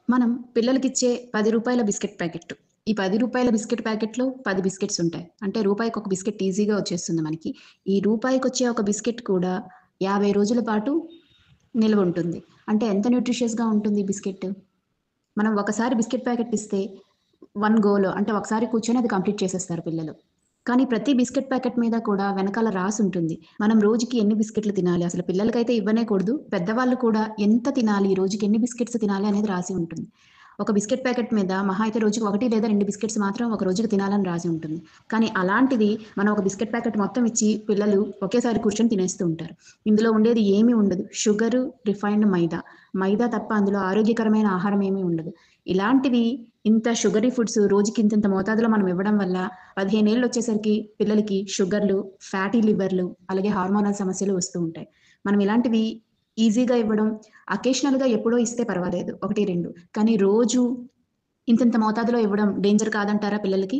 మనం పిల్లలకిచ్చే రూ. 10 biscuit packet. ఈ రూ. 10 బిస్కెట్ ప్యాకెట్‌లో 10 బిస్కెట్స్ ఉంటాయి. అంటే రూపాయికొక బిస్కెట్ ఈజీగా వచ్చేస్తుంది మనకి. ఈ రూపాయికొచ్చే ఒక బిస్కెట్ కూడా 50 రోజుల పాటు నిలవుంటుంది. అంటే ఎంత న్యూట్రిషియస్‌గా ఉంటుంది ఈ బిస్కెట్. మనం ఒకసారి బిస్కెట్ ప్యాకెట్ ఇస్తే 1 గోలో అంటే ఒకసారి కూర్చొని అది కంప్లీట్ చేసేస్తారు పిల్లలు. కానీ ప్రతి బిస్కెట్ ప్యాకెట్ మీద కూడా వెనకాల రాసుంటుంది. మనం రోజుకి ఎన్ని బిస్కెట్‌లు తినాలి? అసలు పిల్లలకైతే ఇవ్వనే కూడదు. పెద్దవాళ్ళు కూడా ఎంత తినాలి? రోజుకి ఎన్ని బిస్కెట్స్ తినాలి అనేది రాసి ఉంటుంది. ఒక బిస్కెట్ ప్యాకెట్ మీద మహా అయితే రోజుకి 1 లేదా 2 బిస్కెట్స్ మాత్రం ఒక రోజుకి తినాలని రాసి ఉంటుంది. కానీ అలాంటిది మనం ఒక బిస్కెట్ ప్యాకెట్ మొత్తం ఇచ్చి పిల్లలు ఒకేసారి కూర్చొని తినేస్తూ ఉంటారు. ఇందులో ఉండేది ఏమీ ఉండదు. షుగరు, రిఫైన్డ్ మైదా. మైదా తప్ప అందులో ఆరోగ్యకరమైన ఆహారం ఏమీ ఉండదు. ఇలాంటివి ఇంత షుగరీ ఫుడ్స్ రోజుకి ఇంతింత మోతాదులో మనం ఇవ్వడం వల్ల 15 ఏళ్ళు వచ్చేసరికి పిల్లలకి షుగర్‌లు, ఫ్యాటీ లివర్‌లు, అలాగే హార్మోనల్ సమస్యలు వస్తూ ఉంటాయి. మనం ఇలాంటివి ఈజీగా ఇవ్వడం, అకేషనల్‌గా ఎప్పుడో ఇస్తే పర్వాలేదు. 1, 2 కానీ రోజు ఇంతింత మోతాదులో ఇవ్వడం డేంజర్ కాదంటారా పిల్లలకి?